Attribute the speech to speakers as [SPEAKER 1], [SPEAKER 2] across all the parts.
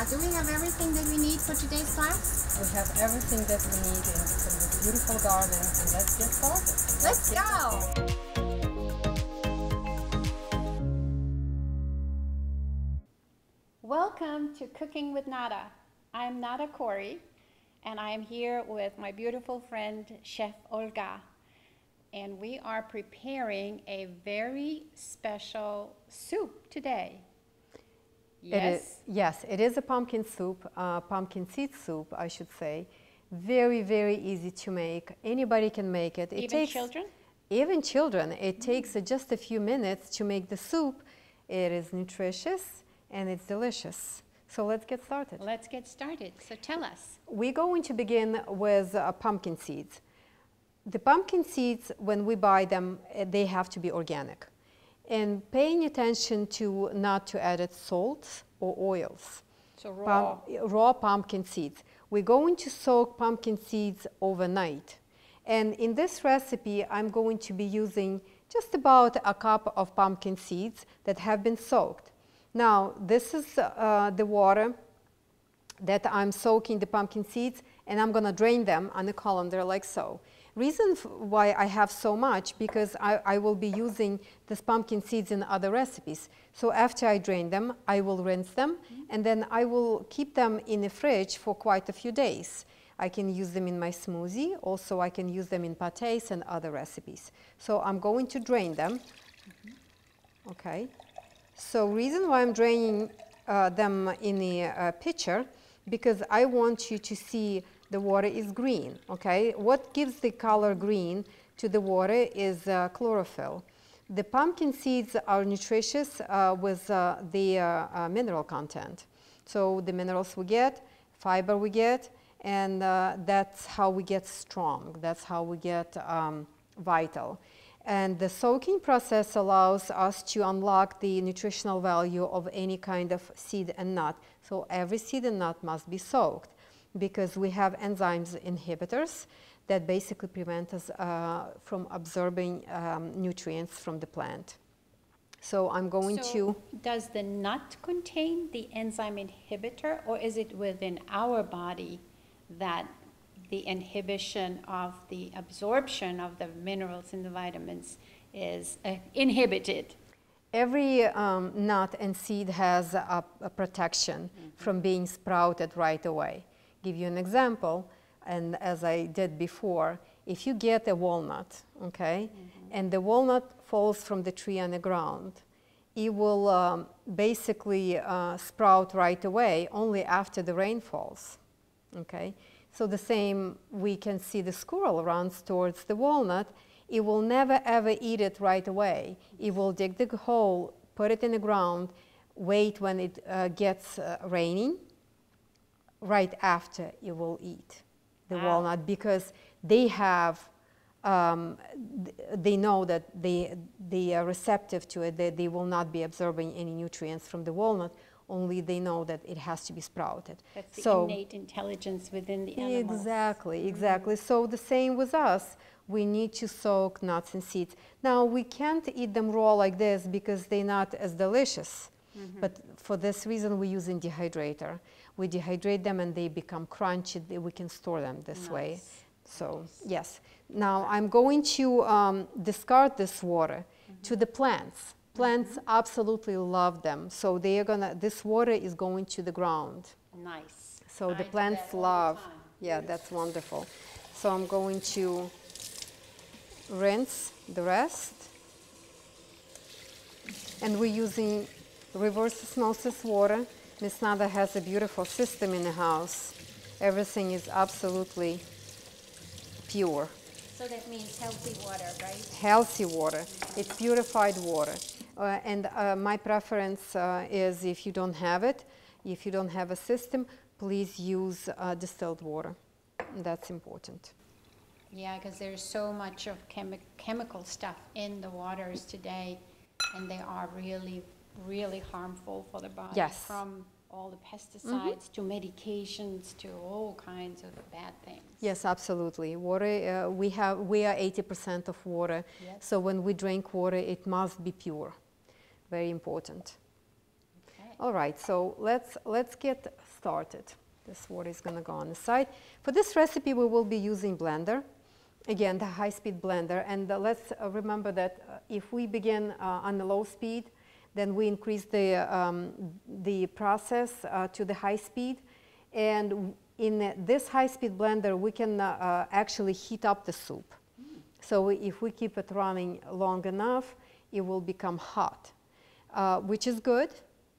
[SPEAKER 1] Do we have everything that we need for today's class?
[SPEAKER 2] We have everything that we need in this beautiful garden, and let's get started.
[SPEAKER 1] Let's go! Welcome to Cooking with Nada. I'm Nada Cory, and I am here with my beautiful friend, Chef Olga. And we are preparing a very special soup today. Yes?
[SPEAKER 2] Yes, it is a pumpkin soup, pumpkin seed soup, I should say. Very, very easy to make. Anybody can make it.
[SPEAKER 1] Even children?
[SPEAKER 2] Even children. It takes just a few minutes to make the soup. It is nutritious and it's delicious. So let's get started.
[SPEAKER 1] Let's get started. So tell us.
[SPEAKER 2] We're going to begin with pumpkin seeds. The pumpkin seeds, when we buy them, they have to be organic. And paying attention to not to add salts or oils.
[SPEAKER 1] So raw.
[SPEAKER 2] Raw pumpkin seeds. We're going to soak pumpkin seeds overnight. And in this recipe, I'm going to be using just about a cup of pumpkin seeds that have been soaked. Now, this is the water that I'm soaking the pumpkin seeds, and I'm going to drain them on a colander like so. Reason why I have so much, because I will be using these pumpkin seeds in other recipes. So after I drain them, I will rinse them, and then I will keep them in the fridge for quite a few days. I can use them in my smoothie. Also, I can use them in pâtés and other recipes. So I'm going to drain them. Okay. So reason why I'm draining them in the pitcher, because I want you to see the water is green, okay? What gives the color green to the water is chlorophyll. The pumpkin seeds are nutritious with the mineral content. So the minerals we get, fiber we get, and that's how we get strong. That's how we get vital. And the soaking process allows us to unlock the nutritional value of any kind of seed and nut. So every seed and nut must be soaked, because we have enzymes inhibitors that basically prevent us from absorbing nutrients from the plant. So I'm going to...
[SPEAKER 1] Does the nut contain the enzyme inhibitor, or is it within our body that the inhibition of the absorption of the minerals and the vitamins is inhibited?
[SPEAKER 2] Every nut and seed has a protection from being sprouted right away. Give you an example, and as I did before, if you get a walnut, okay, and the walnut falls from the tree on the ground, it will basically sprout right away only after the rain falls, okay? So the same, we can see the squirrel runs towards the walnut. It will never ever eat it right away. It will dig the hole, put it in the ground, wait when it gets raining. Right after it will eat the walnut, because they have, they know that they are receptive to it, they will not be absorbing any nutrients from the walnut, only they know that it has to be sprouted.
[SPEAKER 1] That's the innate intelligence within the animal.
[SPEAKER 2] Exactly, exactly. So the same with us, we need to soak nuts and seeds. Now, we can't eat them raw like this because they're not as delicious. But for this reason, we use a dehydrator. We dehydrate them and they become crunchy. We can store them this way. So, yes. Now, I'm going to discard this water to the plants. Plants absolutely love them. So they are gonna, this water is going to the ground.
[SPEAKER 1] Nice.
[SPEAKER 2] So the plants love. Yeah, that's wonderful. So I'm going to rinse the rest. And we're using reverse osmosis water. Miss Nada has a beautiful system in the house. Everything is absolutely pure.
[SPEAKER 1] So that means healthy water, right?
[SPEAKER 2] Healthy water. It's purified water. And my preference is, if you don't have it, if you don't have a system, please use distilled water. That's important.
[SPEAKER 1] Yeah, because there's so much of chemical stuff in the waters today, and they are really, really harmful for the body.
[SPEAKER 2] Yes.
[SPEAKER 1] From all the pesticides to medications to all kinds of bad things.
[SPEAKER 2] Yes, absolutely. Water, we are 80% of water.
[SPEAKER 1] Yes.
[SPEAKER 2] So when we drink water, it must be pure. Very important.
[SPEAKER 1] Okay.
[SPEAKER 2] All right, so let's get started. This water is going to go on the side. For this recipe, we will be using blender. Again, the high-speed blender. And let's remember that if we begin on the low speed, then we increase the process to the high speed. And in this high-speed blender, we can actually heat up the soup. So if we keep it running long enough, it will become hot, which is good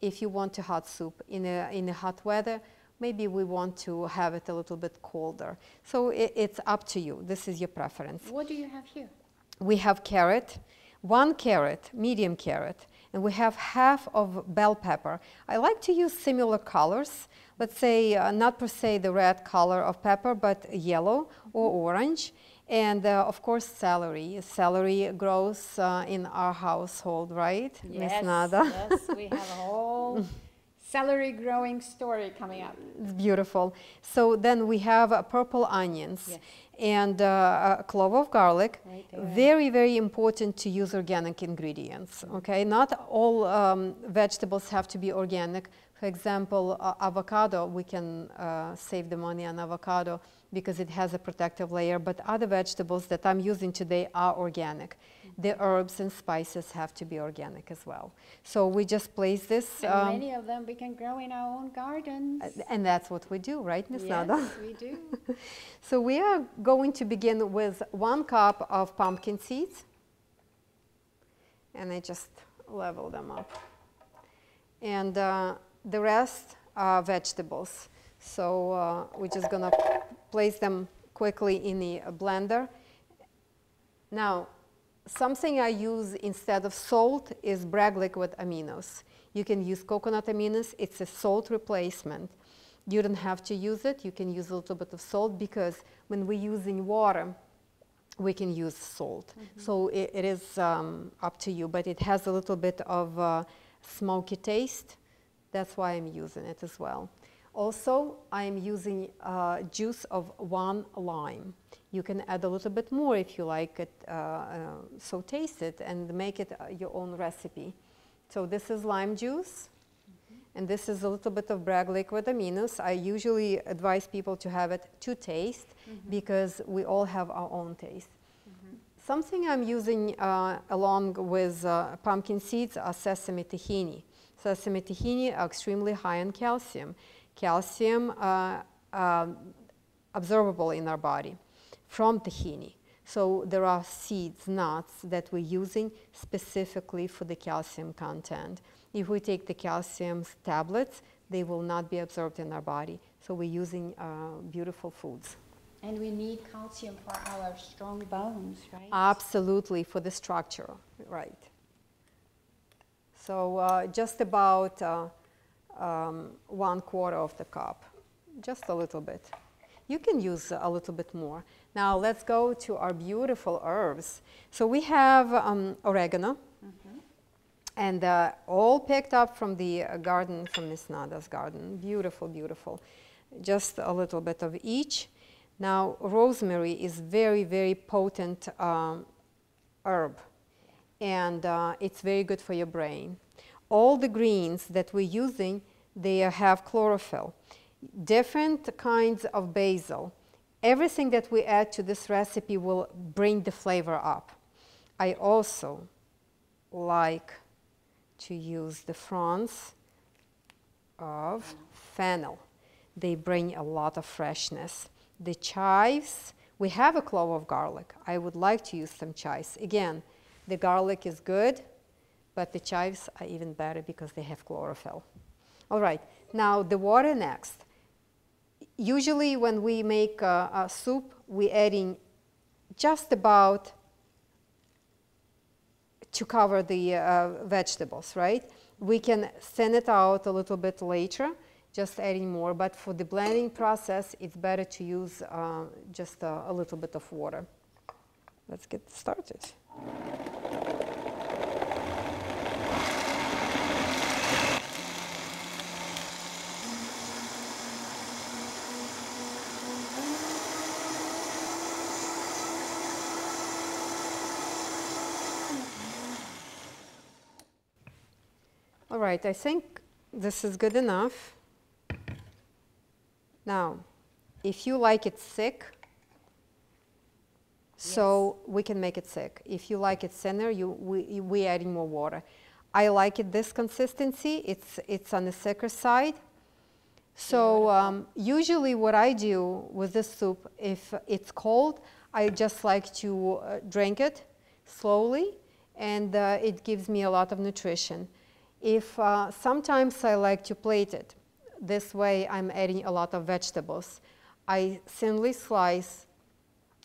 [SPEAKER 2] if you want a hot soup. In a hot weather, maybe we want to have it a little bit colder. So it's up to you. This is your preference.
[SPEAKER 1] What do you have here?
[SPEAKER 2] We have carrot, 1 carrot, medium carrot, and we have half of bell pepper. I like to use similar colors. Let's say not per se the red color of pepper, but yellow or orange. And of course, celery. Celery grows in our household, right,
[SPEAKER 1] Yes,
[SPEAKER 2] Miss Nada?
[SPEAKER 1] yes, we have a whole celery growing story coming up.
[SPEAKER 2] It's beautiful. So then we have purple onions.
[SPEAKER 1] Yes.
[SPEAKER 2] And a clove of garlic.
[SPEAKER 1] Right there.
[SPEAKER 2] Very, very important to use organic ingredients, okay? Not all vegetables have to be organic. For example, avocado, we can save the money on avocado because it has a protective layer, but other vegetables that I'm using today are organic. The herbs and spices have to be organic as well. So we just place this.
[SPEAKER 1] And many of them we can grow in our own gardens.
[SPEAKER 2] And that's what we do, right, Miss Nada?
[SPEAKER 1] Yes, we do.
[SPEAKER 2] So we are going to begin with 1 cup of pumpkin seeds. And I just level them up. And the rest are vegetables. So we're just going to place them quickly in the blender. Now, something I use instead of salt is Bragg liquid aminos. You can use coconut aminos. It's a salt replacement. You don't have to use it. You can use a little bit of salt because when we're using water, we can use salt. So it is up to you, but it has a little bit of smoky taste. That's why I'm using it as well. Also, I'm using juice of 1 lime. You can add a little bit more if you like it, so taste it and make it your own recipe. So this is lime juice, and this is a little bit of Bragg liquid aminos. I usually advise people to have it to taste because we all have our own taste. Something I'm using along with pumpkin seeds are sesame tahini. Sesame tahini are extremely high in calcium. Calcium absorbable in our body from tahini. So there are seeds, nuts that we're using specifically for the calcium content. If we take the calcium tablets, they will not be absorbed in our body. So we're using beautiful foods.
[SPEAKER 1] And we need calcium for our strong bones, right?
[SPEAKER 2] Absolutely, for the structure, right. So just about 1/4 of the cup, just a little bit. You can use a little bit more. Now let's go to our beautiful herbs. So we have oregano, and all picked up from the garden, from Miss Nada's garden. Beautiful, beautiful. Just a little bit of each. Now rosemary is very, very potent herb, and it's very good for your brain. All the greens that we're using, they have chlorophyll. Different kinds of basil. Everything that we add to this recipe will bring the flavor up. I also like to use the fronds of fennel. They bring a lot of freshness. The chives, we have a clove of garlic. I would like to use some chives. Again, the garlic is good, but the chives are even better because they have chlorophyll. All right, now the water next. Usually when we make a soup, we're adding just about to cover the vegetables, right? We can thin it out a little bit later, just adding more, but for the blending process, it's better to use just a little bit of water. Let's get started. All right, I think this is good enough. Now, if you like it thick, so we can make it thick. If you like it thinner, we adding more water. I like it this consistency. It's on the thicker side. So usually what I do with this soup, if it's cold, I just like to drink it slowly, and it gives me a lot of nutrition. If sometimes I like to plate it. This way I'm adding a lot of vegetables. I thinly slice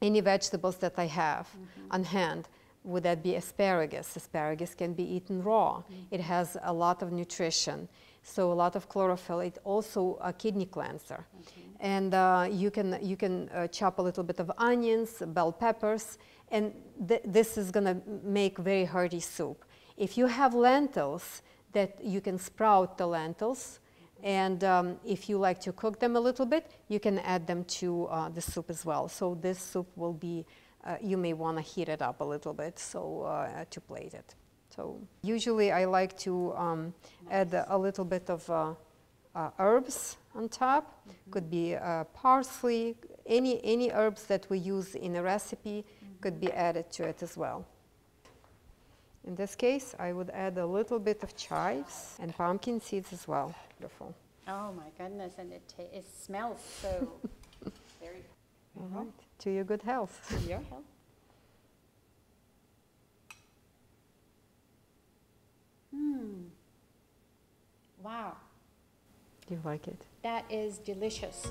[SPEAKER 2] any vegetables that I have on hand. Would that be asparagus? Asparagus can be eaten raw. It has a lot of nutrition, so a lot of chlorophyll. It's also a kidney cleanser. And you can chop a little bit of onions, bell peppers, and this is going to make very hearty soup. If you have lentils, that you can sprout the lentils, and if you like to cook them a little bit, you can add them to the soup as well. So this soup will be, you may want to heat it up a little bit so to plate it. So usually I like to add a little bit of herbs on top. Could be parsley, any herbs that we use in a recipe could be added to it as well. In this case, I would add a little bit of chives and pumpkin seeds as well. Beautiful.
[SPEAKER 1] Oh my goodness, and it smells so very.
[SPEAKER 2] All right. To your good health.
[SPEAKER 1] To your health. Wow.
[SPEAKER 2] You like it?
[SPEAKER 1] That is delicious.